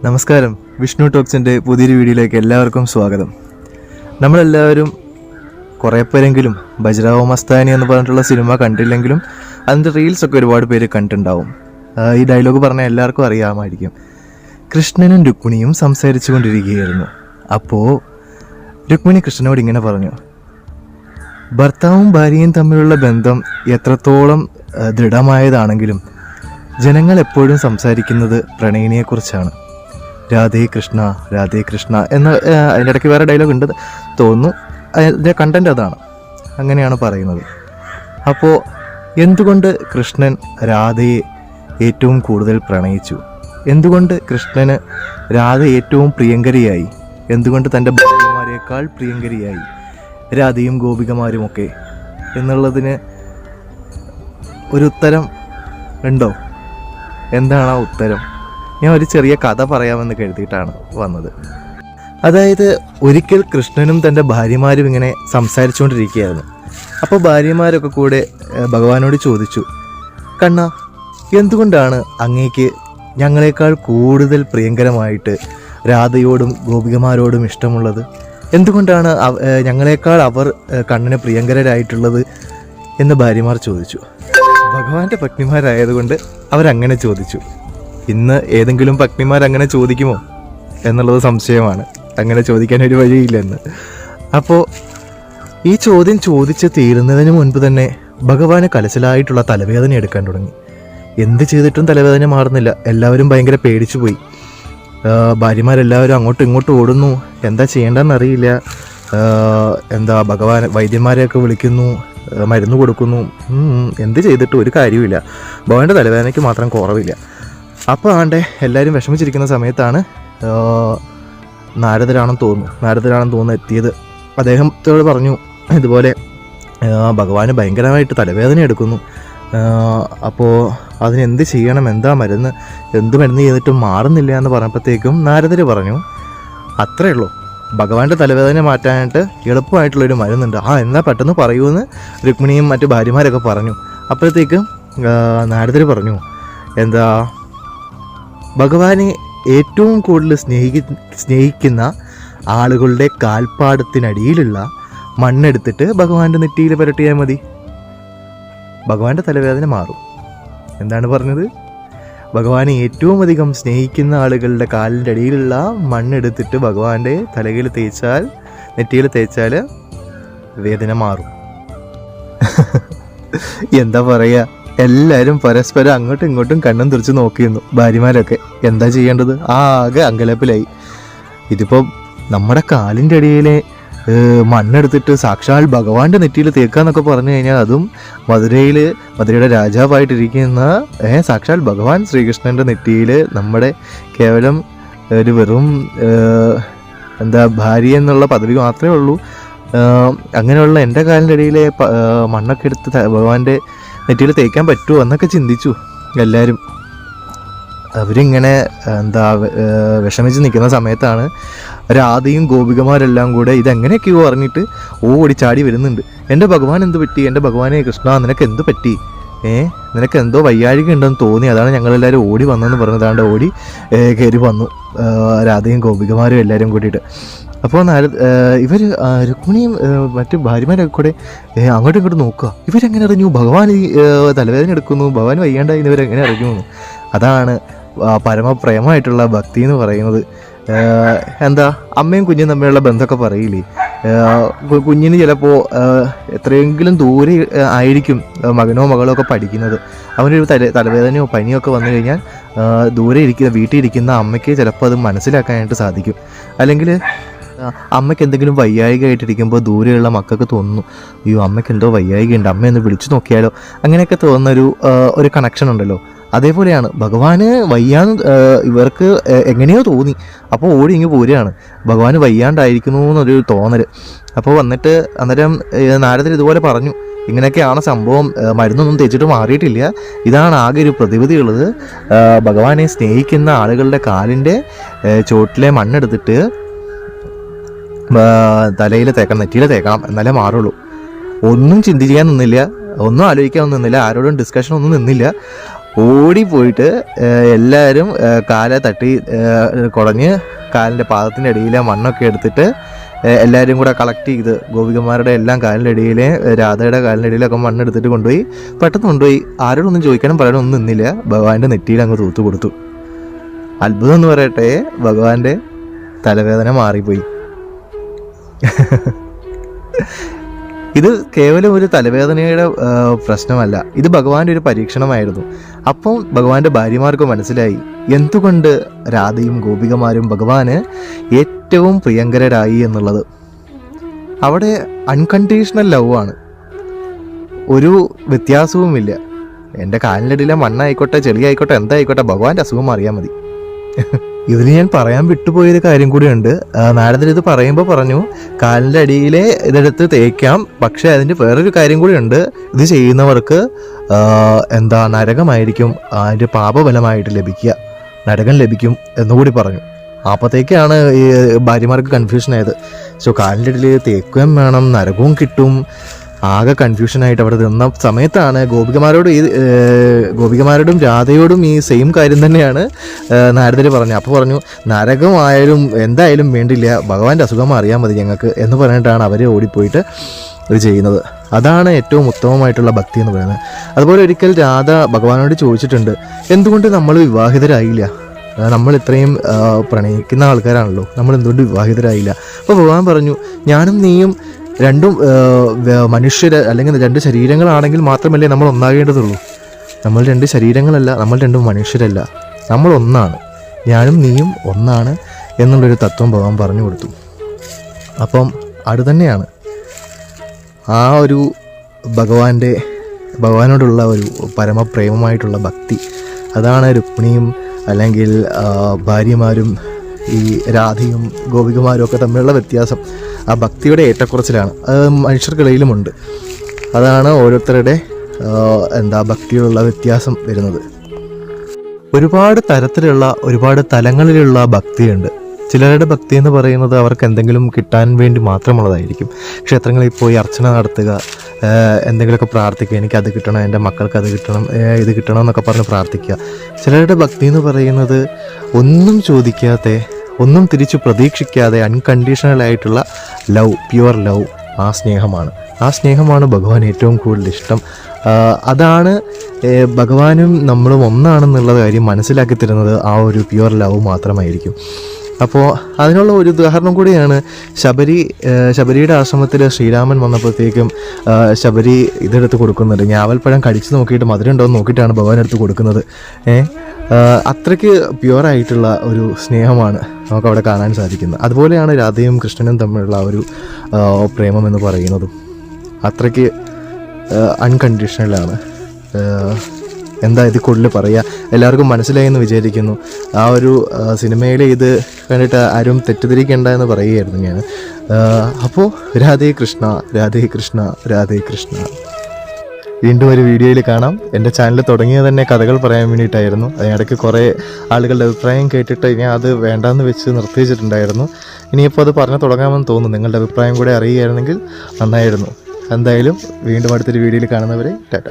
നമസ്കാരം. വിഷ്ണു ടോക്സിൻ്റെ പുതിയൊരു വീഡിയോയിലേക്ക് എല്ലാവർക്കും സ്വാഗതം. നമ്മളെല്ലാവരും കുറേ പേരെങ്കിലും ബജ്റാവോ മസ്താനി എന്ന് പറഞ്ഞിട്ടുള്ള സിനിമ കണ്ടില്ലെങ്കിലും അതിൻ്റെ റീൽസൊക്കെ ഒരുപാട് പേര് കണ്ടിട്ടുണ്ടാവും. ഈ ഡയലോഗ് പറഞ്ഞാൽ എല്ലാവർക്കും അറിയാമായിരിക്കും. കൃഷ്ണനും രുക്മിണിയും സംസാരിച്ചു കൊണ്ടിരിക്കുകയായിരുന്നു. അപ്പോൾ രുക്മിണി കൃഷ്ണനോട് ഇങ്ങനെ പറഞ്ഞു, ഭർത്താവും ഭാര്യയും തമ്മിലുള്ള ബന്ധം എത്രത്തോളം ദൃഢമായതാണെങ്കിലും ജനങ്ങൾ എപ്പോഴും സംസാരിക്കുന്നത് പ്രണയിനിയെക്കുറിച്ചാണ്. രാധേ കൃഷ്ണ രാധേ കൃഷ്ണ എന്ന അതിൻ്റെ ഇടയ്ക്ക് വേറെ ഡയലോഗ് ഉണ്ട് തോന്നുന്നു. അതിൻ്റെ കണ്ടൻറ് അതാണ്, അങ്ങനെയാണ് പറയുന്നത്. അപ്പോൾ എന്തുകൊണ്ട് കൃഷ്ണൻ രാധയെ ഏറ്റവും കൂടുതൽ പ്രണയിച്ചു? എന്തുകൊണ്ട് കൃഷ്ണന് രാധ ഏറ്റവും പ്രിയങ്കരിയായി? എന്തുകൊണ്ട് തൻ്റെ ഭാര്യമാരേക്കാൾ പ്രിയങ്കരിയായി രാധയും ഗോപികമാരുമൊക്കെ എന്നുള്ളതിന് ഒരു ഉത്തരം ഉണ്ടോ? എന്താണ് ആ ഉത്തരം? ഞാൻ ഒരു ചെറിയ കഥ പറയാമെന്ന് കരുതിയിട്ടാണ് വന്നത്. അതായത് ഒരിക്കൽ കൃഷ്ണനും തൻ്റെ ഭാര്യമാരും ഇങ്ങനെ സംസാരിച്ചുകൊണ്ടിരിക്കുകയായിരുന്നു. അപ്പോൾ ഭാര്യമാരൊക്കെ കൂടെ ഭഗവാനോട് ചോദിച്ചു, കണ്ണ, എന്തുകൊണ്ടാണ് അങ്ങേക്ക് ഞങ്ങളെക്കാൾ കൂടുതൽ പ്രിയങ്കരമായിട്ട് രാധയോടും ഗോപികമാരോടും ഇഷ്ടമുള്ളത്? എന്തുകൊണ്ടാണ് ഞങ്ങളെക്കാൾ അവർ കണ്ണന് പ്രിയങ്കരായിട്ടുള്ളത് എന്ന് ഭാര്യമാർ ചോദിച്ചു. ഭഗവാന്റെ പത്നിമാരായതുകൊണ്ട് അവരങ്ങനെ ചോദിച്ചു. ഇന്ന് ഏതെങ്കിലും പത്നിമാരങ്ങനെ ചോദിക്കുമോ എന്നുള്ളത് സംശയമാണ്. അങ്ങനെ ചോദിക്കാൻ ഒരു വഴിയില്ലെന്ന്. അപ്പോൾ ഈ ചോദ്യം ചോദിച്ച് തീരുന്നതിന് മുൻപ് തന്നെ ഭഗവാന് കലശലായിട്ടുള്ള തലവേദന എടുക്കാൻ തുടങ്ങി. എന്ത് ചെയ്തിട്ടും തലവേദന മാറുന്നില്ല. എല്ലാവരും ഭയങ്കര പേടിച്ചു പോയി. ഭാര്യമാരെല്ലാവരും അങ്ങോട്ടും ഇങ്ങോട്ടും ഓടുന്നു. എന്താ ചെയ്യേണ്ടതെന്നറിയില്ല. ഭഗവാൻ വൈദ്യന്മാരെയൊക്കെ വിളിക്കുന്നു, മരുന്ന് കൊടുക്കുന്നു. എന്ത് ചെയ്തിട്ടും ഒരു കാര്യമില്ല. ഭഗവാന്റെ തലവേദനയ്ക്ക് മാത്രം കുറവില്ല. അപ്പോൾ എല്ലാവരും വിഷമിച്ചിരിക്കുന്ന സമയത്താണ് നാരദരാണെന്ന് തോന്നുന്നു എത്തിയത്. അദ്ദേഹത്തോട് പറഞ്ഞു, ഇതുപോലെ ഭഗവാന് ഭയങ്കരമായിട്ട് തലവേദന എടുക്കുന്നു, അപ്പോൾ അതിനെന്ത് ചെയ്യണം, എന്താ മരുന്ന്, എന്ത് മരുന്ന് ചെയ്തിട്ടും മാറുന്നില്ല എന്ന് പറഞ്ഞപ്പോഴത്തേക്കും നാരദർ പറഞ്ഞു, അത്രേ ഉള്ളൂ, ഭഗവാന്റെ തലവേദന മാറ്റാനായിട്ട് എളുപ്പമായിട്ടുള്ളൊരു മരുന്നുണ്ട്, എന്നാ പെട്ടെന്ന് പറയൂന്ന് രുക്മിണിയും മറ്റു ഭാര്യമാരൊക്കെ പറഞ്ഞു. അപ്പോഴത്തേക്കും നാരദർ പറഞ്ഞു, ഭഗവാനെ ഏറ്റവും കൂടുതൽ സ്നേഹിക്കുന്ന ആളുകളുടെ കാൽപ്പാടത്തിനടിയിലുള്ള മണ്ണെടുത്തിട്ട് ഭഗവാന്റെ നെറ്റിയിൽ പുരട്ടിയാൽ മതി, ഭഗവാന്റെ തലവേദന മാറും. എന്താണ് പറഞ്ഞത്? ഭഗവാനെ ഏറ്റവും അധികം സ്നേഹിക്കുന്ന ആളുകളുടെ കാലിൻ്റെ അടിയിലുള്ള മണ്ണെടുത്തിട്ട് ഭഗവാന്റെ തലയിൽ തേച്ചാൽ, നെറ്റിയിൽ തേച്ചാൽ വേദന മാറും. എന്താ പറയുക, എല്ലാവരും പരസ്പരം അങ്ങോട്ടും ഇങ്ങോട്ടും കണ്ണും തുറച്ച് നോക്കിയിരുന്നു. ഭാര്യമാരൊക്കെ എന്താ ചെയ്യേണ്ടത്? ആകെ അങ്കലപ്പിലായി. ഇതിപ്പോൾ നമ്മുടെ കാലിൻ്റെ അടിയിലെ മണ്ണെടുത്തിട്ട് സാക്ഷാൽ ഭഗവാന്റെ നെറ്റിയിൽ തേക്കാന്നൊക്കെ പറഞ്ഞു കഴിഞ്ഞാൽ, അതും മധുരയുടെ രാജാവായിട്ടിരിക്കുന്ന സാക്ഷാൽ ഭഗവാൻ ശ്രീകൃഷ്ണൻ്റെ നെറ്റിയിൽ നമ്മുടെ കേവലം ഒരു വെറും ഭാര്യ എന്നുള്ള പദവി മാത്രമേ ഉള്ളൂ. അങ്ങനെയുള്ള എൻ്റെ കാലിൻ്റെ അടിയിലെ മണ്ണൊക്കെ എടുത്ത് ഭഗവാന്റെ നെറ്റിയിൽ തേക്കാൻ പറ്റുമോ എന്നൊക്കെ ചിന്തിച്ചു എല്ലാവരും. അവരിങ്ങനെ വിഷമിച്ച് നിൽക്കുന്ന സമയത്താണ് രാധയും ഗോപികമാരെല്ലാം കൂടെ ഇതെങ്ങനെയൊക്കെയോ പറഞ്ഞിട്ട് ഓടിച്ചാടി വരുന്നുണ്ട്. എൻ്റെ ഭഗവാൻ എന്ത് പറ്റി? എൻ്റെ ഭഗവാനെ കൃഷ്ണ, നിനക്ക് എന്ത് പറ്റി? നിനക്ക് എന്തോ വയ്യാഴിക ഉണ്ടെന്ന് തോന്നി, അതാണ് ഞങ്ങളെല്ലാവരും ഓടി വന്നെന്ന് പറഞ്ഞതാണ്ട് ഓടി കയറി വന്നു രാധയും ഗോപികമാരും എല്ലാവരും കൂട്ടിയിട്ട്. അപ്പോൾ ഇവർ രുക്മിണിയും മറ്റു ഭാര്യമാരൊക്കെ കൂടെ അങ്ങോട്ടും ഇങ്ങോട്ടും നോക്കുക. ഇവരെങ്ങനെ അറിഞ്ഞു ഭഗവാൻ ഈ തലവേദന എടുക്കുന്നു, ഭഗവാൻ വയ്യാണ്ടായി ഇവരെങ്ങനെ അറിഞ്ഞു? അതാണ് പരമപ്രേമമായിട്ടുള്ള ഭക്തി എന്ന് പറയുന്നത്. അമ്മയും കുഞ്ഞും തമ്മിലുള്ള ബന്ധമൊക്കെ പറയില്ലേ, കുഞ്ഞിന് ചിലപ്പോൾ എത്രയെങ്കിലും ദൂരെ ആയിരിക്കും മകനോ മകളോ ഒക്കെ പഠിക്കുന്നത്. അവനൊരു തലവേദനയോ പനിയോ ഒക്കെ വന്നു കഴിഞ്ഞാൽ വീട്ടിൽ ഇരിക്കുന്ന അമ്മയ്ക്ക് ചിലപ്പോൾ അത് മനസ്സിലാക്കാനായിട്ട് സാധിക്കും. അല്ലെങ്കിൽ അമ്മയ്ക്ക് എന്തെങ്കിലും വയ്യായികയായിട്ടിരിക്കുമ്പോൾ ദൂരെയുള്ള മക്കൾക്ക് തോന്നുന്നു, അയ്യോ അമ്മയ്ക്ക് എന്തോ വയ്യായികയുണ്ട്, അമ്മയൊന്ന് വിളിച്ചു നോക്കിയാലോ, അങ്ങനെയൊക്കെ തോന്നുന്നൊരു ഒരു കണക്ഷൻ ഉണ്ടല്ലോ. അതേപോലെയാണ് ഭഗവാന് ഇവർക്ക് എങ്ങനെയോ തോന്നി, അപ്പോൾ ഓടി ഇങ്ങ് പോരുകയാണ്. ഭഗവാന് വയ്യാണ്ടായിരിക്കുന്നു എന്നൊരു തോന്നൽ. അപ്പോൾ വന്നിട്ട് അന്നേരം നാരദർ ഇതുപോലെ പറഞ്ഞു, ഇങ്ങനെയൊക്കെയാണ് സംഭവം, മരുന്നൊന്നും തേച്ചിട്ട് മാറിയിട്ടില്ല, ഇതാണ് ആകെ ഒരു പ്രതിവിധിയുള്ളത്. ഭഗവാനെ സ്നേഹിക്കുന്ന ആളുകളുടെ കാലിൻ്റെ ചോട്ടിലെ മണ്ണെടുത്തിട്ട് തലയിൽ തേക്കണം, നെറ്റിയിൽ തേക്കണം, എന്നാലേ മാറുള്ളൂ. ഒന്നും ചിന്തിക്കാൻ നിന്നില്ല, ഒന്നും ആലോചിക്കാൻ നിന്നില്ല, ആരോടും ഡിസ്കഷൻ ഒന്നും നിന്നില്ല. ഓടിപ്പോയിട്ട് എല്ലാവരും കാലെ തട്ടി കുടഞ്ഞ് കാലിൻ്റെ പാദത്തിൻ്റെ ഇടയിലെ മണ്ണൊക്കെ എടുത്തിട്ട് എല്ലാവരും കൂടെ കളക്ട് ചെയ്ത് ഗോപികമാരുടെ എല്ലാം കാലിൻ്റെ ഇടയിൽ രാധയുടെ കാലിൻ്റെ ഇടയിലൊക്കെ മണ്ണെടുത്തിട്ട് കൊണ്ടുപോയി പെട്ടെന്ന് കൊണ്ടുപോയി ആരോടൊന്നും ചോദിക്കാനും പറയാനൊന്നും നിന്നില്ല. ഭഗവാന്റെ നെറ്റിയിൽ അങ്ങ് തൂത്തു കൊടുത്തു. അത്ഭുതം എന്ന് പറയട്ടെ, ഭഗവാന്റെ തലവേദന മാറിപ്പോയി. ഇത് കേവലം ഒരു തലവേദനയുടെ പ്രശ്നമല്ല, ഇത് ഭഗവാന്റെ ഒരു പരീക്ഷണമായിരുന്നു. അപ്പം ഭഗവാന്റെ ഭാര്യമാർക്ക് മനസ്സിലായി എന്തുകൊണ്ട് രാധയും ഗോപികമാരും ഭഗവാന് ഏറ്റവും പ്രിയങ്കരായി എന്നുള്ളത്. അവിടെ അൺകണ്ടീഷണൽ ലവ് ആണ്, ഒരു വ്യത്യാസവുമില്ല. എൻ്റെ കാലിനടിയിലെ മണ്ണായിക്കോട്ടെ ചെളിയായിക്കോട്ടെ എന്തായിക്കോട്ടെ, ഭഗവാന്റെ അസുഖം അറിയാൻ മതി. ഇതിൽ ഞാൻ പറയാൻ വിട്ടുപോയൊരു കാര്യം കൂടിയുണ്ട്. നാരദർ ഇത് പറയുമ്പോൾ പറഞ്ഞു കാലിൻ്റെ അടിയിലെ ഇതെടുത്ത് തേക്കാം, പക്ഷേ അതിൻ്റെ വേറൊരു കാര്യം കൂടിയുണ്ട്. ഇത് ചെയ്യുന്നവർക്ക് നരകമായിരിക്കും അതിൻ്റെ പാപഫലമായിട്ട് ലഭിക്കുക, നരകം ലഭിക്കും എന്നുകൂടി പറഞ്ഞു. അപ്പോഴത്തേക്കാണ് ഈ ഭാര്യമാർക്ക് കൺഫ്യൂഷൻ ആയത്. സോ കാലിൻ്റെ അടിയിൽ തേക്കുകയും വേണം, നരകവും കിട്ടും. ആകെ കൺഫ്യൂഷനായിട്ട് അവിടെ നിന്ന സമയത്താണ് ഗോപികമാരോടും രാധയോടും ഈ സെയിം കാര്യം തന്നെയാണ് നാരദർ പറഞ്ഞത്. അപ്പോൾ പറഞ്ഞു നരകമായാലും എന്തായാലും വേണ്ടില്ല, ഭഗവാന്റെ അസുഖം അറിയാൻ മതി ഞങ്ങൾക്ക് എന്ന് പറഞ്ഞിട്ടാണ് അവർ ഓടിപ്പോയിട്ട് ഇത് ചെയ്യുന്നത്. അതാണ് ഏറ്റവും ഉത്തമമായിട്ടുള്ള ഭക്തി എന്ന് പറയുന്നത്. അതുപോലെ ഒരിക്കൽ രാധ ഭഗവാനോട് ചോദിച്ചിട്ടുണ്ട്, എന്തുകൊണ്ട് നമ്മൾ വിവാഹിതരായില്ല? നമ്മൾ ഇത്രയും പ്രണയിക്കുന്ന ആൾക്കാരാണല്ലോ, നമ്മൾ എന്തുകൊണ്ട് വിവാഹിതരായില്ല? അപ്പോൾ ഭഗവാൻ പറഞ്ഞു, ഞാനും നീയും രണ്ടും മനുഷ്യര് അല്ലെങ്കിൽ രണ്ട് ശരീരങ്ങളാണെങ്കിൽ മാത്രമല്ലേ നമ്മൾ ഒന്നാകേണ്ടതുള്ളൂ. നമ്മൾ രണ്ട് ശരീരങ്ങളല്ല, നമ്മൾ രണ്ടും മനുഷ്യരല്ല, നമ്മൾ ഒന്നാണ്, ഞാനും നീയും ഒന്നാണ് എന്നുള്ളൊരു തത്വം ഭഗവാൻ പറഞ്ഞു കൊടുത്തു. അപ്പം അത് തന്നെയാണ് ആ ഒരു ഭഗവാനോടുള്ള ഒരു പരമപ്രേമമായിട്ടുള്ള ഭക്തി. അതാണ് രുക്മിണിയും അല്ലെങ്കിൽ ഭാര്യമാരും ഈ രാധയും ഗോപികമാരും ഒക്കെ തമ്മിലുള്ള വ്യത്യാസം. ആ ഭക്തിയുടെ ഏറ്റക്കുറച്ചിലാണ്, അത് മനുഷ്യർക്കിടയിലുമുണ്ട്. അതാണ് ഓരോരുത്തരുടെ ഭക്തിയിലുള്ള വ്യത്യാസം വരുന്നത്. ഒരുപാട് തരത്തിലുള്ള ഒരുപാട് തലങ്ങളിലുള്ള ഭക്തിയുണ്ട്. ചിലരുടെ ഭക്തി എന്ന് പറയുന്നത് അവർക്ക് എന്തെങ്കിലും കിട്ടാൻ വേണ്ടി മാത്രമുള്ളതായിരിക്കും. ക്ഷേത്രങ്ങളിൽ പോയി അർച്ചന നടത്തുക, എന്തെങ്കിലുമൊക്കെ പ്രാർത്ഥിക്കുക, എനിക്കത് കിട്ടണം, എൻ്റെ മക്കൾക്ക് അത് കിട്ടണം, ഇത് കിട്ടണം എന്നൊക്കെ പറഞ്ഞ് പ്രാർത്ഥിക്കുക. ചിലരുടെ ഭക്തി എന്ന് പറയുന്നത് ഒന്നും ചോദിക്കാതെ, ഒന്നും തിരിച്ചു പ്രതീക്ഷിക്കാതെ അൺകണ്ടീഷണലായിട്ടുള്ള ലവ്, പ്യുവർ ലവ്, ആ സ്നേഹമാണ് ഭഗവാൻ ഏറ്റവും കൂടുതൽ ഇഷ്ടം. അതാണ് ഭഗവാനും നമ്മളും ഒന്നാണെന്നുള്ള കാര്യം മനസ്സിലാക്കി തരുന്നത് ആ ഒരു പ്യുവർ ലവ് മാത്രമായിരിക്കും. അപ്പോൾ അതിനുള്ള ഒരു ഉദാഹരണം കൂടിയാണ് ശബരിയുടെ ആശ്രമത്തിൽ ശ്രീരാമൻ വന്നപ്പോഴത്തേക്കും ശബരി ഇതെടുത്ത് കൊടുക്കുന്നുണ്ട്. ഞാവൽപ്പഴം കടിച്ചു നോക്കിയിട്ട് മധുരം ഉണ്ടോ എന്ന് നോക്കിയിട്ടാണ് ഭഗവാൻ എടുത്ത് കൊടുക്കുന്നത്. അത്രയ്ക്ക് പ്യുവറായിട്ടുള്ള ഒരു സ്നേഹമാണ് നമുക്കവിടെ കാണാൻ സാധിക്കുന്നത്. അതുപോലെയാണ് രാധയും കൃഷ്ണനും തമ്മിലുള്ള ഒരു പ്രേമം എന്ന് പറയുന്നതും അത്രയ്ക്ക് അൺകണ്ടീഷണലാണ്. എന്താ ഇത് കൂടുതൽ പറയുക, എല്ലാവർക്കും മനസ്സിലായി എന്ന് വിചാരിക്കുന്നു. ആ ഒരു സിനിമയിൽ ഇത് കണ്ടിട്ട് ആരും തെറ്റിദ്ധരിക്കേണ്ട എന്ന് പറയുകയായിരുന്നു ഞാൻ. അപ്പോൾ രാധേ കൃഷ്ണ, രാധേ കൃഷ്ണ, രാധേ കൃഷ്ണ. വീണ്ടും ഒരു വീഡിയോയിൽ കാണാം. എൻ്റെ ചാനൽ തുടങ്ങിയത് തന്നെ കഥകൾ പറയാൻ വേണ്ടിയിട്ടായിരുന്നു. അതിനിടയ്ക്ക് കുറേ ആളുകളുടെ അഭിപ്രായം കേട്ടിട്ട് ഞാൻ അത് വേണ്ടാന്ന് വെച്ച് നിർത്തി വെച്ചിട്ടുണ്ടായിരുന്നു. ഇനിയിപ്പോൾ അത് പറഞ്ഞു തുടങ്ങാമെന്ന് തോന്നുന്നു. നിങ്ങളുടെ അഭിപ്രായം കൂടെ അറിയുകയായിരുന്നെങ്കിൽ നന്നായിരുന്നു. എന്തായാലും വീണ്ടും അടുത്തൊരു വീഡിയോയിൽ കാണുന്നവരെ ടാറ്റ.